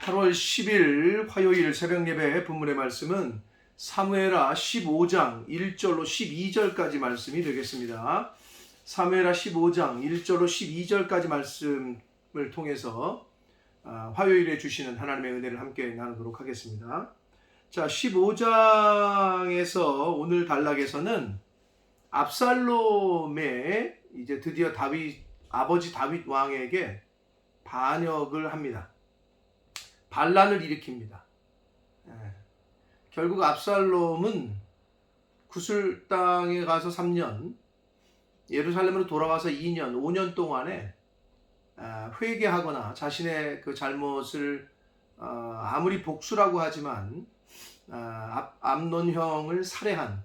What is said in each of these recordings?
8월 10일 화요일 새벽예배 본문의 말씀은 사무엘하 15장 1절로 12절까지 말씀이 되겠습니다. 사무엘하 15장 1절로 12절까지 말씀을 통해서 화요일에 주시는 하나님의 은혜를 함께 나누도록 하겠습니다. 자, 15장에서 오늘 단락에서는 압살롬의 이제 드디어 아버지 다윗 왕에게 반역을 합니다. 반란을 일으킵니다. 결국 압살롬은 구슬 땅에 가서 3년, 예루살렘으로 돌아와서 2년, 5년 동안에 회개하거나 자신의 그 잘못을 아무리 복수라고 하지만 암논 형을 살해한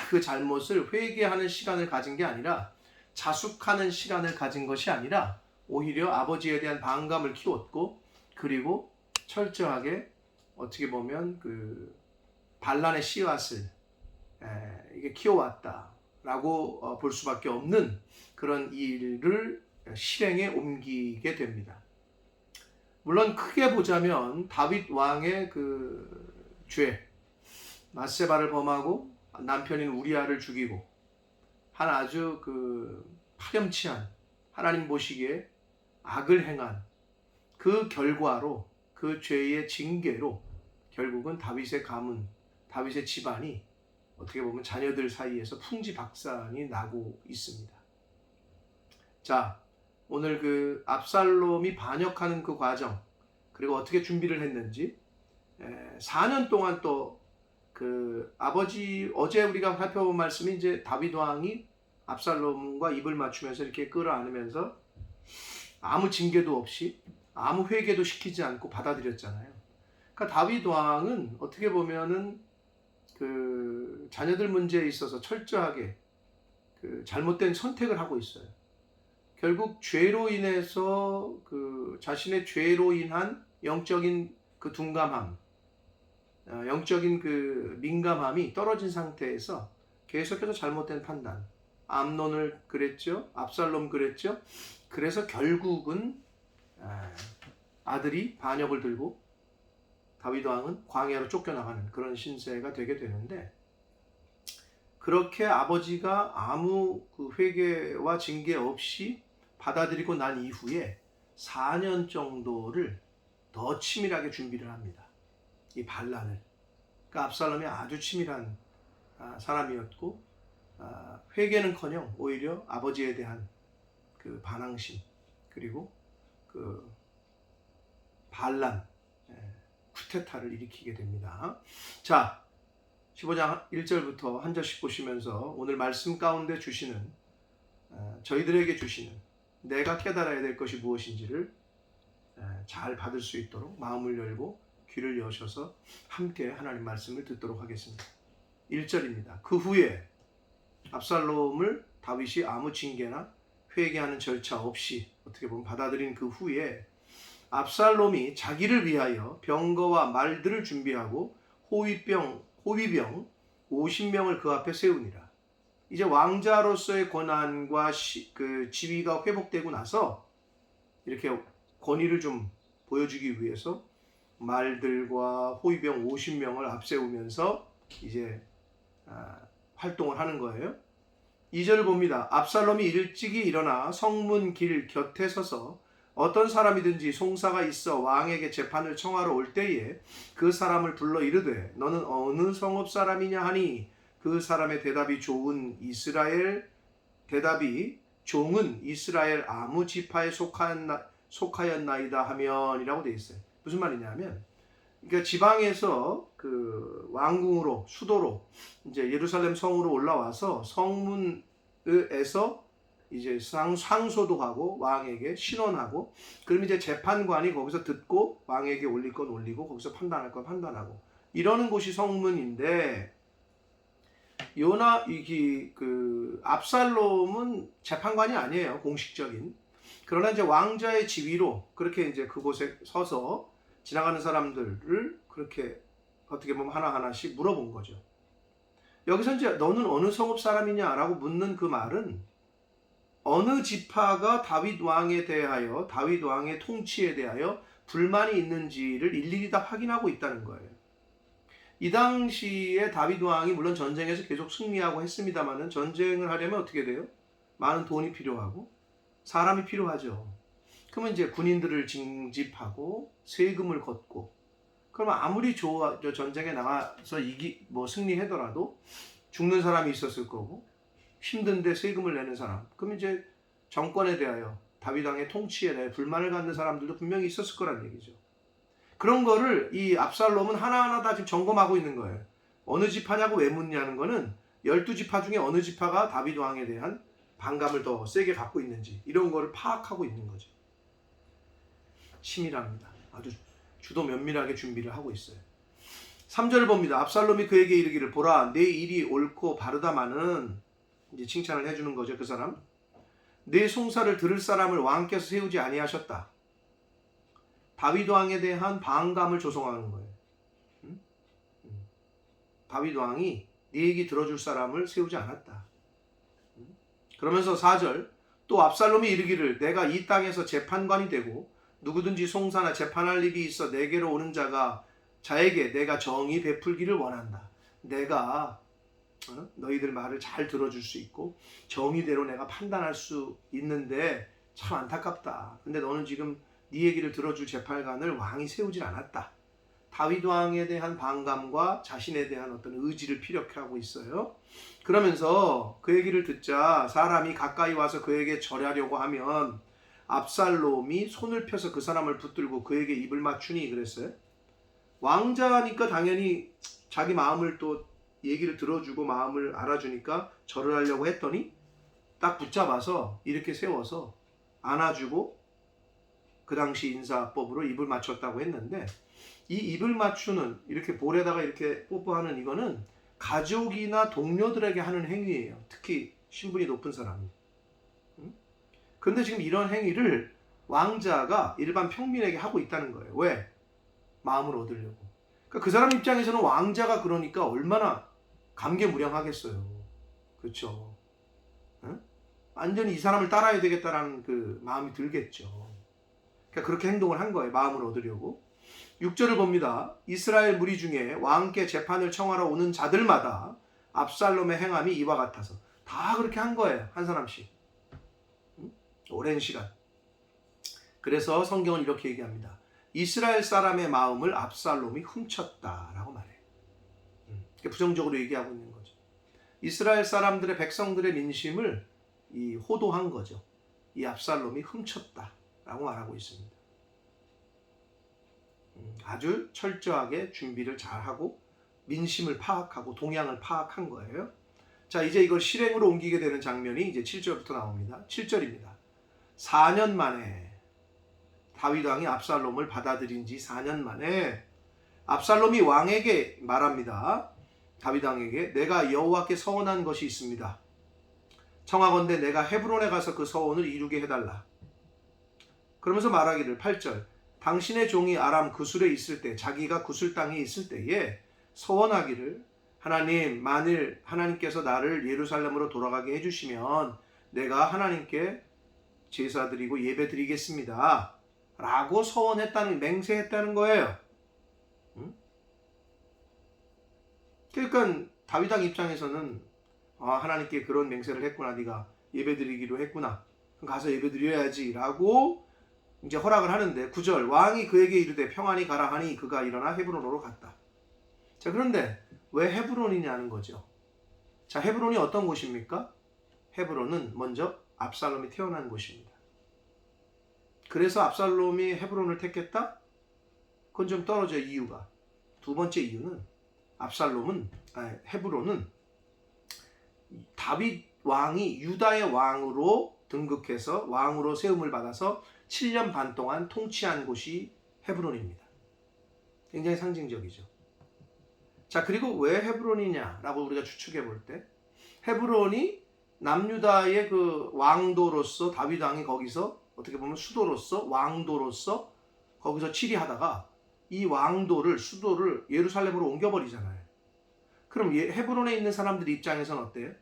그 잘못을 회개하는 시간을 가진 게 아니라 자숙하는 시간을 가진 것이 아니라 오히려 아버지에 대한 반감을 키웠고, 그리고 철저하게 어떻게 보면 그 반란의 씨앗을 이게 키워왔다라고 볼 수밖에 없는 그런 일을 실행에 옮기게 됩니다. 물론 크게 보자면 다윗 왕의 그 죄, 밧세바를 범하고 남편인 우리아를 죽이고 한 아주 그 파렴치한 하나님 보시기에 악을 행한 그 결과로, 그 죄의 징계로 결국은 다윗의 가문, 다윗의 집안이 어떻게 보면 자녀들 사이에서 풍지박산이 나고 있습니다. 자, 오늘 그 압살롬이 반역하는 그 과정, 그리고 어떻게 준비를 했는지, 4년 동안 또 그 아버지, 어제 우리가 살펴본 말씀이 이제 다윗 왕이 압살롬과 입을 맞추면서 이렇게 끌어안으면서 아무 징계도 없이 아무 회개도 시키지 않고 받아들였잖아요. 그러니까 다윗 왕은 어떻게 보면은 그 자녀들 문제에 있어서 철저하게 그 잘못된 선택을 하고 있어요. 결국 죄로 인해서 그 자신의 죄로 인한 영적인 그 둔감함, 영적인 그 민감함이 떨어진 상태에서 계속해서 잘못된 판단, 암논을 그랬죠, 압살롬 그랬죠. 그래서 결국은 아들이 반역을 들고 다윗 왕은 광야로 쫓겨나가는 그런 신세가 되게 되는데, 그렇게 아버지가 아무 그 회개와 징계 없이 받아들이고 난 이후에 4년 정도를 더 치밀하게 준비를 합니다. 이 반란을. 그러니까 압살롬이 아주 치밀한 사람이었고, 회개는커녕 오히려 아버지에 대한 그 반항심, 그리고 그 반란, 쿠데타를 일으키게 됩니다. 자, 15장 1절부터 한 절씩 보시면서 오늘 말씀 가운데 주시는, 저희들에게 주시는 내가 깨달아야 될 것이 무엇인지를 잘 받을 수 있도록 마음을 열고 귀를 여셔서 함께 하나님 말씀을 듣도록 하겠습니다. 1절입니다. 그 후에 압살롬을 다윗이 아무 징계나 회개하는 절차 없이 어떻게 보면 받아들인 그 후에 압살롬이 자기를 위하여 병거와 말들을 준비하고 호위병 50명을 그 앞에 세우니라. 이제 왕자로서의 권한과 그 지위가 회복되고 나서 이렇게 권위를 좀 보여주기 위해서 말들과 호위병 50명을 앞세우면서 이제 활동을 하는 거예요. 2절을 봅니다. 압살롬이 일찍이 일어나 성문 길 곁에 서서 어떤 사람이든지 송사가 있어 왕에게 재판을 청하러 올 때에 그 사람을 불러 이르되 너는 어느 성읍 사람이냐 하니 그 사람의 대답이 종은 이스라엘 아무 지파에 속하였나이다 하면이라고 되어 있어요. 무슨 말이냐면, 그러니까 지방에서 그 왕궁으로, 수도로 이제 예루살렘 성으로 올라와서 성문에서 이제 상소도 하고 왕에게 신원하고, 그럼 이제 재판관이 거기서 듣고 왕에게 올릴 건 올리고 거기서 판단할 건 판단하고 이러는 곳이 성문인데, 그 압살롬은 재판관이 아니에요, 공식적인. 그러나 이제 왕자의 지위로 그렇게 이제 그곳에 서서 지나가는 사람들을 그렇게 어떻게 보면 하나하나씩 물어본 거죠. 여기서 이제 너는 어느 성읍 사람이냐라고 묻는 그 말은 어느 지파가 다윗 왕에 대하여, 다윗 왕의 통치에 대하여 불만이 있는지를 일일이 다 확인하고 있다는 거예요. 이 당시에 다윗 왕이 물론 전쟁에서 계속 승리하고 했습니다만은 전쟁을 하려면 어떻게 돼요? 많은 돈이 필요하고 사람이 필요하죠. 그러면 이제 군인들을 징집하고 세금을 걷고, 그러면 아무리 전쟁에 나가서 승리하더라도 죽는 사람이 있었을 거고 힘든데 세금을 내는 사람, 그러면 이제 정권에 대하여 다윗 왕의 통치에 대해 불만을 갖는 사람들도 분명히 있었을 거란 얘기죠. 그런 거를 이 압살롬은 하나하나 다 지금 점검하고 있는 거예요. 어느 지파냐고 왜 묻냐는 거는 12지파 중에 어느 지파가 다윗 왕에 대한 반감을 더 세게 갖고 있는지 이런 거를 파악하고 있는 거죠. 치밀합니다. 아주 주도 면밀하게 준비를 하고 있어요. 3절을 봅니다. 압살롬이 그에게 이르기를, 보라, 내 일이 옳고 바르다마는, 이제 칭찬을 해주는 거죠. 그 사람, 내 송사를 들을 사람을 왕께서 세우지 아니하셨다. 다윗 왕에 대한 반감을 조성하는 거예요. 다윗 왕이 네 얘기 들어줄 사람을 세우지 않았다. 그러면서 4절, 또 압살롬이 이르기를, 내가 이 땅에서 재판관이 되고 누구든지 송사나 재판할 일이 있어 내게로 오는 자에게 내가 정의 베풀기를 원한다. 내가 너희들 말을 잘 들어줄 수 있고 정의대로 내가 판단할 수 있는데 참 안타깝다. 근데 너는 지금 네 얘기를 들어줄 재판관을 왕이 세우질 않았다. 다윗 왕에 대한 반감과 자신에 대한 어떤 의지를 피력하고 있어요. 그러면서 그 얘기를 듣자 사람이 가까이 와서 그에게 절하려고 하면 압살롬이 손을 펴서 그 사람을 붙들고 그에게 입을 맞추니, 그랬어요. 왕자니까 당연히 자기 마음을 또 얘기를 들어주고 마음을 알아주니까 절을 하려고 했더니 딱 붙잡아서 이렇게 세워서 안아주고 그 당시 인사법으로 입을 맞췄다고 했는데, 이 입을 맞추는, 이렇게 볼에다가 이렇게 뽀뽀하는 이거는 가족이나 동료들에게 하는 행위예요. 특히 신분이 높은 사람이. 그런데 지금 이런 행위를 왕자가 일반 평민에게 하고 있다는 거예요. 왜? 마음을 얻으려고. 그러니까 그 사람 입장에서는 왕자가 그러니까 얼마나 감개무량하겠어요. 그렇죠? 응? 완전히 이 사람을 따라야 되겠다라는 그 마음이 들겠죠. 그러니까 그렇게 행동을 한 거예요. 마음을 얻으려고. 6절을 봅니다. 이스라엘 무리 중에 왕께 재판을 청하러 오는 자들마다 압살롬의 행함이 이와 같아서, 다 그렇게 한 거예요. 한 사람씩. 오랜 시간. 그래서 성경은 이렇게 얘기합니다. 이스라엘 사람의 마음을 압살롬이 훔쳤다라고 말해요. 부정적으로 얘기하고 있는 거죠. 이스라엘 사람들의, 백성들의 민심을 호도한 거죠. 이 압살롬이 훔쳤다라고 말하고 있습니다. 아주 철저하게 준비를 잘하고 민심을 파악하고 동향을 파악한 거예요. 자, 이제 이걸 실행으로 옮기게 되는 장면이 이제 7절부터 나옵니다. 7절입니다. 4년 만에, 다윗 왕이 압살롬을 받아들인 지 4년 만에 압살롬이 왕에게 말합니다. 다윗 왕에게, 내가 여호와께 서원한 것이 있습니다. 청하건대 내가 헤브론에 가서 그 서원을 이루게 해달라. 그러면서 말하기를, 8절, 당신의 종이 아람 구술에 있을 때, 자기가 구술 땅에 있을 때에 서원하기를, 하나님, 만일 하나님께서 나를 예루살렘으로 돌아가게 해주시면 내가 하나님께 제사드리고 예배드리겠습니다 라고 서원했다는, 맹세했다는 거예요. 그러니까 다윗 왕 입장에서는 하나님께 그런 맹세를 했구나, 네가 예배드리기로 했구나, 그럼 가서 예배드려야지 라고 이제 허락을 하는데, 9절, 왕이 그에게 이르되 평안히 가라 하니 그가 일어나 헤브론으로 갔다. 자, 그런데 왜 헤브론이냐는 거죠. 자, 헤브론이 어떤 곳입니까? 헤브론은 먼저 압살롬이 태어난 곳입니다. 그래서 압살롬이 헤브론을 택했다? 그건 좀 떨어져, 이유가. 두 번째 이유는 헤브론은 다윗 왕이 유다의 왕으로 등극해서 왕으로 세움을 받아서 7년 반 동안 통치한 곳이 헤브론입니다. 굉장히 상징적이죠. 자, 그리고 왜 헤브론이냐라고 우리가 추측해 볼 때, 헤브론이 남유다의 그 왕도로서, 다윗 왕이 거기서 어떻게 보면 수도로서, 왕도로서 거기서 치리하다가 이 왕도를, 수도를 예루살렘으로 옮겨버리잖아요. 그럼 헤브론에 있는 사람들 입장에서는 어때요?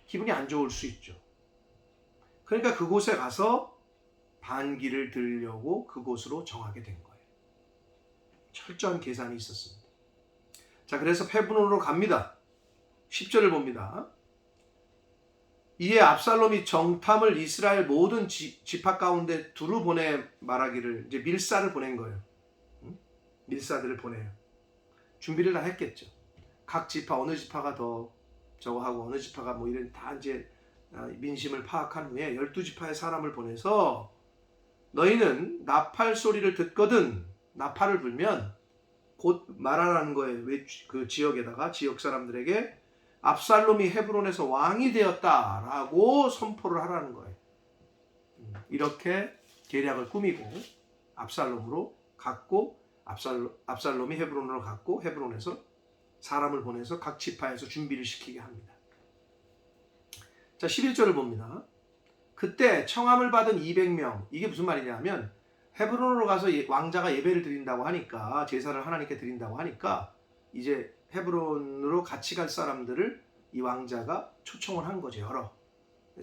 기분이 안 좋을 수 있죠. 그러니까 그곳에 가서 반기를 들려고 그곳으로 정하게 된 거예요. 철저한 계산이 있었습니다. 자, 그래서 헤브론으로 갑니다. 10절을 봅니다. 이에 압살롬이 정탐을 이스라엘 모든 지파 가운데 두루 보내 말하기를, 이제 밀사를 보낸 거예요. 밀사들을 보내요. 준비를 다 했겠죠. 각 지파, 어느 지파가 더 저거 하고 어느 지파가 뭐 이런 다 이제 민심을 파악한 후에 12지파의 사람을 보내서 너희는 나팔 소리를 듣거든, 나팔을 불면 곧 말하라는 거예요. 그 지역에다가, 지역 사람들에게 압살롬이 헤브론에서 왕이 되었다라고 선포를 하라는 거예요. 이렇게 계략을 꾸미고 압살롬으로 갔고, 압살롬이 헤브론으로 갔고, 헤브론에서 사람을 보내서 각 지파에서 준비를 시키게 합니다. 자, 11절을 봅니다. 그때 청함을 받은 200명, 이게 무슨 말이냐면 헤브론으로 가서 왕자가 예배를 드린다고 하니까, 제사를 하나님께 드린다고 하니까 이제 헤브론으로 같이 갈 사람들을 이 왕자가 초청을 한 거죠. 여러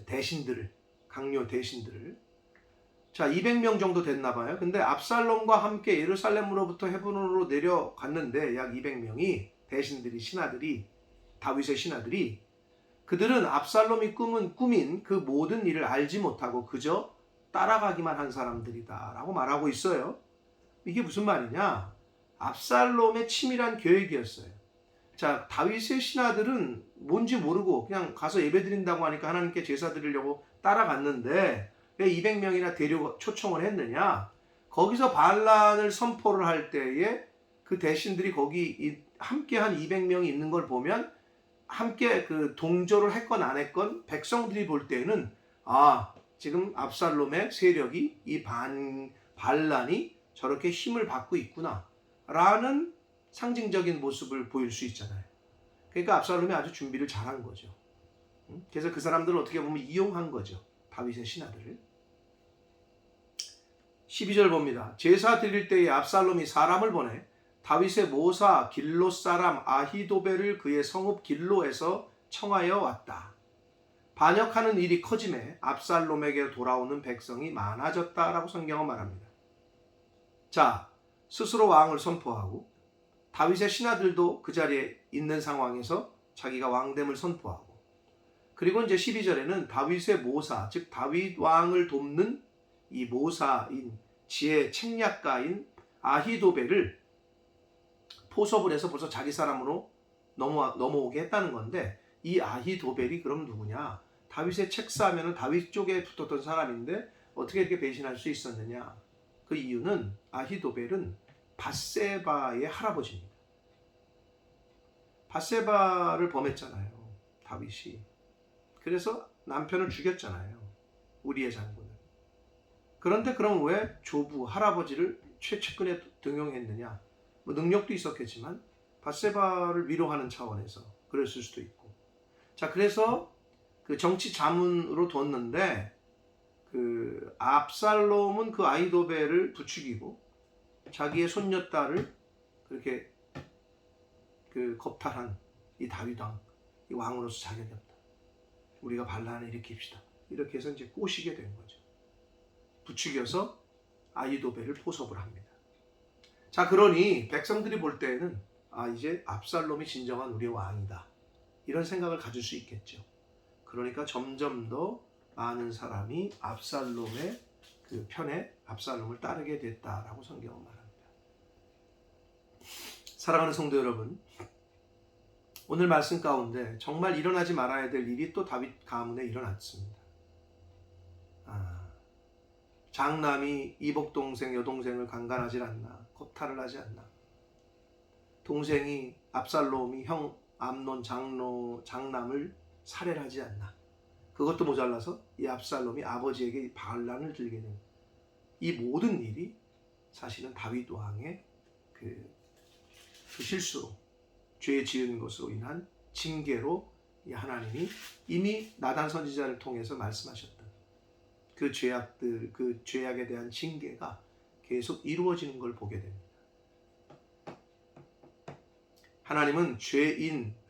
대신들을, 강요 대신들을. 자, 200명 정도 됐나 봐요. 근데 압살롬과 함께 예루살렘으로부터 헤브론으로 내려갔는데, 약 200명이 대신들이, 신하들이, 다윗의 신하들이, 그들은 압살롬이 꾸민 그 모든 일을 알지 못하고 그저 따라가기만 한 사람들이다 라고 말하고 있어요. 이게 무슨 말이냐? 압살롬의 치밀한 계획이었어요. 자, 다윗의 신하들은 뭔지 모르고 그냥 가서 예배 드린다고 하니까 하나님께 제사 드리려고 따라갔는데, 왜 200명이나 초청을 했느냐? 거기서 반란을 선포를 할 때에 그 대신들이 거기 함께 한 200명이 있는 걸 보면, 함께 그 동조를 했건 안 했건 백성들이 볼 때는, 아, 지금 압살롬의 세력이, 이 반란이 저렇게 힘을 받고 있구나 라는 상징적인 모습을 보일 수 있잖아요. 그러니까 압살롬이 아주 준비를 잘한 거죠. 그래서 그 사람들을 어떻게 보면 이용한 거죠. 다윗의 신하들을. 12절 봅니다. 제사 드릴 때에 압살롬이 사람을 보내 다윗의 모사 길로 사람 아히도벨을 그의 성읍 길로에서 청하여 왔다. 반역하는 일이 커짐에 압살롬에게 돌아오는 백성이 많아졌다라고 성경은 말합니다. 자, 스스로 왕을 선포하고 다윗의 신하들도 그 자리에 있는 상황에서 자기가 왕됨을 선포하고, 그리고 이제 12절에는 다윗의 모사, 즉 다윗 왕을 돕는 이 모사인, 지혜 책략가인 아히도벨을 포섭을 해서 벌써 자기 사람으로 넘어오게 했다는 건데, 이 아히도벨이 그럼 누구냐? 다윗의 책사하면 다윗 쪽에 붙었던 사람인데 어떻게 이렇게 배신할 수 있었느냐? 그 이유는 아히도벨은 밧세바의 할아버지입니다. 밧세바를 범했잖아요, 다윗이. 그래서 남편을 죽였잖아요, 우리의 장군을. 그런데 그럼 왜 조부, 할아버지를 최측근에 등용했느냐? 뭐 능력도 있었겠지만 밧세바를 위로하는 차원에서 그랬을 수도 있고. 자, 그래서 그 정치 자문으로 뒀는데, 그 압살롬은 그 아히도벨을 부추기고 자기의 손녀딸을 그렇게 그 겁탈한 이 다윗 왕, 이 왕으로서 자격이 없다, 우리가 반란을 일으킵시다, 이렇게 해서 이제 꼬시게 된 거죠. 부추겨서 아히도벨을 포섭을 합니다. 자, 그러니 백성들이 볼 때에는, 아, 이제 압살롬이 진정한 우리의 왕이다, 이런 생각을 가질 수 있겠죠. 그러니까 점점 더 많은 사람이 압살롬의 그 편에 압살롬을 따르게 됐다라고 성경은 말합니다. 사랑하는 성도 여러분, 오늘 말씀 가운데 정말 일어나지 말아야 될 일이 또 다윗 가문에 일어났습니다. 장남이 이복 동생, 여동생을 강간하지 않나, 겁탈을 하지 않나, 동생이 압살롬이 형 암논 장남을 살해를 하지 않나, 그것도 모자라서 이 압살롬이 아버지에게 반란을 들게 된 이 모든 일이 사실은 다윗 왕의 그 실수로, 죄 지은 것으로 인한 징계로 하나님이 이미 나단 선지자를 통해서 말씀하셨던 그 죄악들, 그 죄악에 대한 징계가 계속 이루어지는 걸 보게 됩니다. 하나님은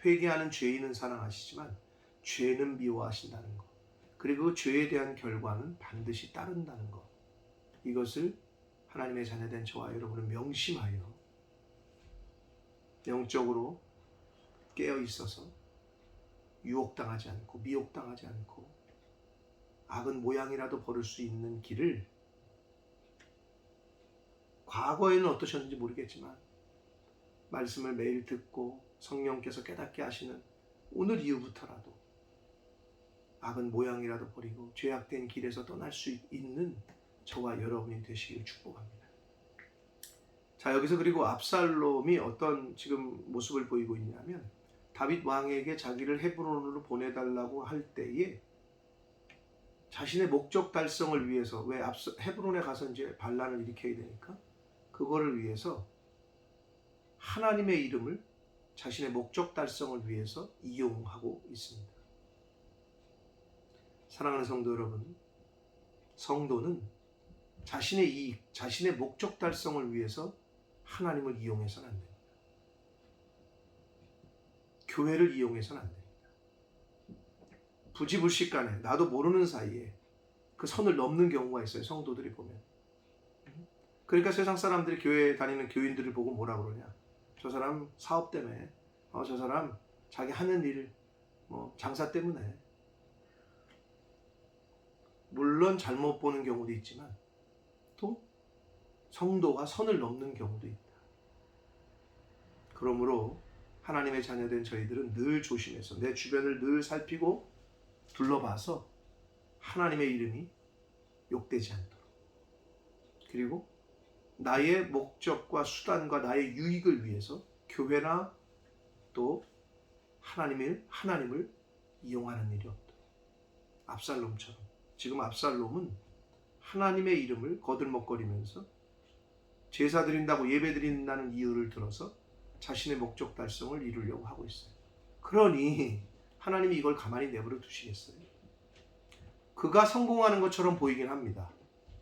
회개하는 죄인은 사랑하시지만 죄는 미워하신다는 것, 그리고 그 죄에 대한 결과는 반드시 따른다는 것, 이것을 하나님의 자녀된 저와 여러분은 명심하여 영적으로 깨어 있어서 유혹당하지 않고 미혹당하지 않고 악은 모양이라도 버릴 수 있는 길을, 과거에는 어떠셨는지 모르겠지만 말씀을 매일 듣고 성령께서 깨닫게 하시는 오늘 이후부터라도 악은 모양이라도 버리고 죄악된 길에서 떠날 수 있는 저와 여러분이 되시길 축복합니다. 자, 여기서 그리고 압살롬이 어떤 지금 모습을 보이고 있냐면, 다윗 왕에게 자기를 헤브론으로 보내달라고 할 때에 자신의 목적 달성을 위해서, 왜 헤브론에 가서 이제 반란을 일으켜야 되니까 그거를 위해서 하나님의 이름을 자신의 목적 달성을 위해서 이용하고 있습니다. 사랑하는 성도 여러분, 성도는 자신의 이익, 자신의 목적 달성을 위해서 하나님을 이용해서는 안 됩니다. 교회를 이용해서는 안 됩니다. 부지불식간에 나도 모르는 사이에 그 선을 넘는 경우가 있어요. 성도들이 보면. 그러니까 세상 사람들이 교회에 다니는 교인들을 보고 뭐라 그러냐, 저 사람 사업 때문에, 저 사람 자기 하는 일, 장사 때문에. 물론 잘못 보는 경우도 있지만 또 성도가 선을 넘는 경우도 있다. 그러므로 하나님의 자녀된 저희들은 늘 조심해서 내 주변을 늘 살피고 둘러봐서 하나님의 이름이 욕되지 않도록, 그리고 나의 목적과 수단과 나의 유익을 위해서 교회나 또 하나님을 이용하는 일이 없도록. 압살롬처럼, 지금 압살롬은 하나님의 이름을 거들먹거리면서 제사 드린다고 예배 드린다는 이유를 들어서 자신의 목적 달성을 이루려고 하고 있어요. 그러니 하나님이 이걸 가만히 내버려 두시겠어요? 그가 성공하는 것처럼 보이긴 합니다.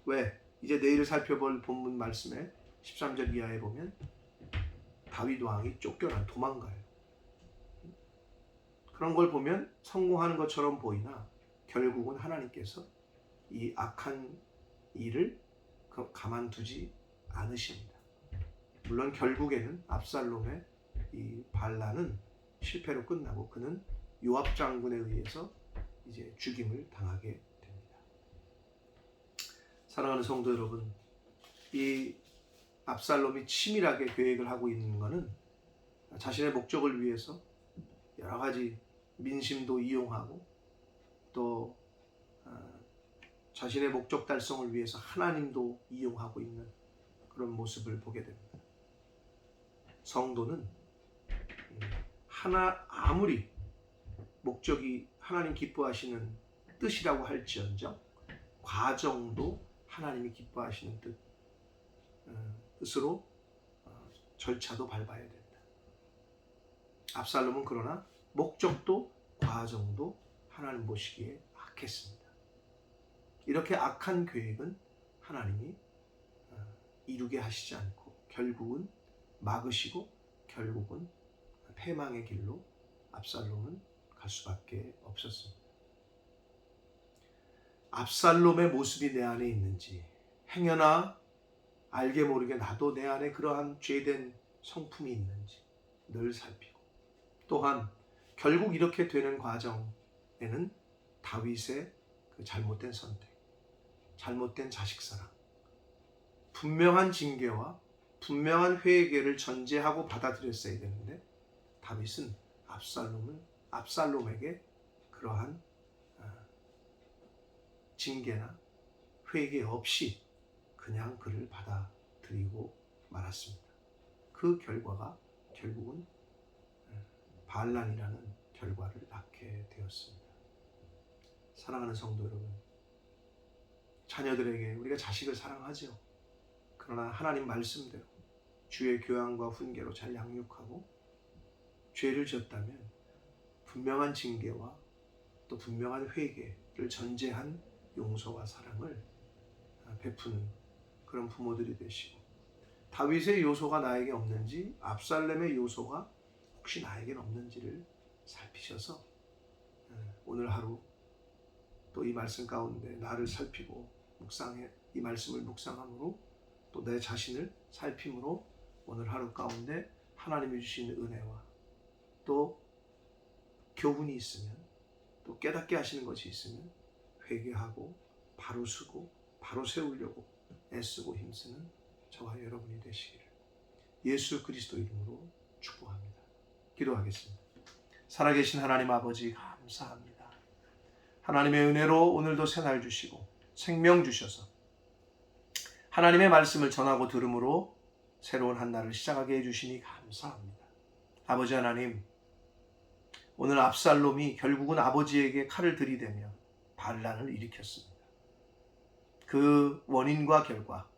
왜? 이제 내일 살펴볼 본문 말씀에 13절 이하에 보면 다윗 왕이 도망가요. 그런 걸 보면 성공하는 것처럼 보이나 결국은 하나님께서 이 악한 일을 가만두지 않으십니다. 물론 결국에는 압살롬의 이 반란은 실패로 끝나고 그는 요압 장군에 의해서 이제 죽임을 당하게 됩니다. 사랑하는 성도 여러분, 이 압살롬이 치밀하게 계획을 하고 있는 것은 자신의 목적을 위해서 여러 가지 민심도 이용하고 또 자신의 목적 달성을 위해서 하나님도 이용하고 있는 그런 모습을 보게 됩니다. 성도는 아무리 목적이 하나님 기뻐하시는 뜻이라고 할지언정 과정도 하나님이 기뻐하시는 뜻으로 절차도 밟아야 된다. 압살롬은 그러나 목적도 과정도 하나님 보시기에 악했습니다. 이렇게 악한 계획은 하나님이 이루게 하시지 않고 결국은 막으시고 결국은 패망의 길로 압살롬은 갈 수밖에 없었습니다. 압살롬의 모습이 내 안에 있는지, 행여나 알게 모르게 나도 내 안에 그러한 죄된 성품이 있는지 늘 살피고, 또한 결국 이렇게 되는 과정에는 다윗의 그 잘못된 선택, 잘못된 자식사랑, 분명한 징계와 분명한 회개를 전제하고 받아들였어야 되는데 다윗은 압살롬에게 그러한 징계나 회개 없이 그냥 그를 받아들이고 말았습니다. 그 결과가 결국은 반란이라는 결과를 낳게 되었습니다. 사랑하는 성도 여러분, 자녀들에게 우리가 자식을 사랑하죠. 그러나 하나님 말씀대로 주의 교양과 훈계로 잘 양육하고 죄를 지었다면 분명한 징계와 또 분명한 회개를 전제한 용서와 사랑을 베푸는 그런 부모들이 되시고, 다윗의 요소가 나에게 없는지, 압살롬의 요소가 혹시 나에게 없는지를 살피셔서 오늘 하루 또 이 말씀 가운데 나를 살피고 묵상해 이 말씀을 묵상함으로 또 내 자신을 살핌으로 오늘 하루 가운데 하나님이 주신 은혜와 또 교훈이 있으면 또 깨닫게 하시는 것이 있으면 회개하고 바로 서고 바로 세우려고 애쓰고 힘쓰는 저와 여러분이 되시기를 예수 그리스도 이름으로 축복합니다. 기도하겠습니다. 살아계신 하나님 아버지 감사합니다. 하나님의 은혜로 오늘도 새날 주시고 생명 주셔서 하나님의 말씀을 전하고 들음으로 새로운 한 날을 시작하게 해주시니 감사합니다. 아버지 하나님, 오늘 압살롬이 결국은 아버지에게 칼을 들이대며 반란을 일으켰습니다. 그 원인과 결과,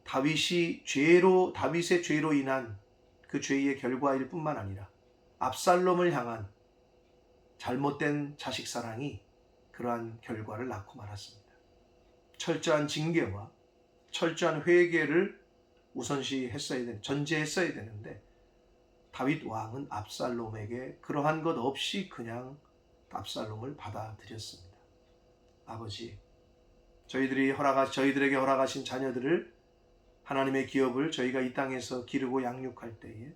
다윗의 죄로 인한 그 죄의 결과일 뿐만 아니라 압살롬을 향한 잘못된 자식 사랑이 그러한 결과를 낳고 말았습니다. 철저한 징계와 철저한 회개를 전제했어야 되는데 다윗 왕은 압살롬에게 그러한 것 없이 그냥 압살롬을 받아들였습니다. 아버지, 저희들에게 허락하신 자녀들을 하나님의 기업을 저희가 이 땅에서 기르고 양육할 때에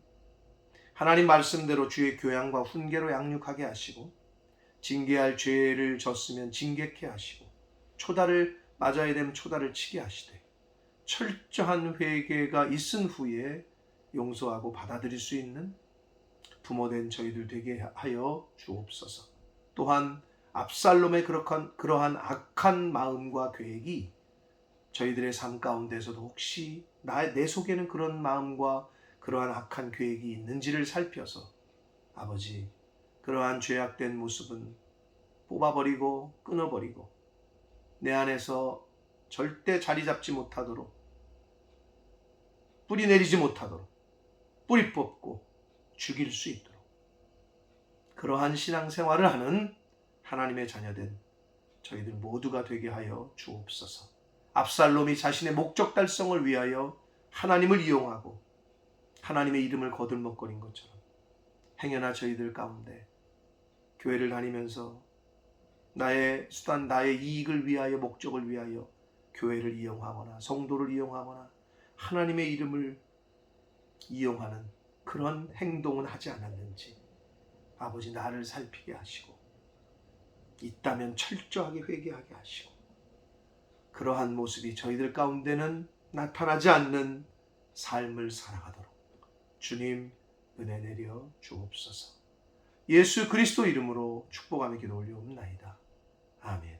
하나님 말씀대로 주의 교양과 훈계로 양육하게 하시고 징계할 죄를 졌으면 징계케 하시고 초다를 맞아야 되면 초다를 치게 하시되 철저한 회개가 있은 후에 용서하고 받아들일 수 있는 부모된 저희들 되게 하여 주옵소서. 또한 압살롬의 그러한 악한 마음과 계획이 저희들의 삶 가운데서도 혹시 내 속에는 그런 마음과 그러한 악한 계획이 있는지를 살펴서 아버지, 그러한 죄악된 모습은 뽑아버리고 끊어버리고 내 안에서 절대 자리 잡지 못하도록 뿌리 내리지 못하도록 뿌리 뽑고 죽일 수 있도록 그러한 신앙생활을 하는 하나님의 자녀된 저희들 모두가 되게 하여 주옵소서. 압살롬이 자신의 목적 달성을 위하여 하나님을 이용하고 하나님의 이름을 거들먹거린 것처럼 행여나 저희들 가운데 교회를 다니면서 나의 수단, 나의 이익을 위하여, 목적을 위하여 교회를 이용하거나 성도를 이용하거나 하나님의 이름을 이용하는 그런 행동은 하지 않았는지 아버지 나를 살피게 하시고 있다면 철저하게 회개하게 하시고 그러한 모습이 저희들 가운데는 나타나지 않는 삶을 살아가도록 주님 은혜 내려 주옵소서. 예수 그리스도 이름으로 축복하며 기도 올리옵나이다. 아멘.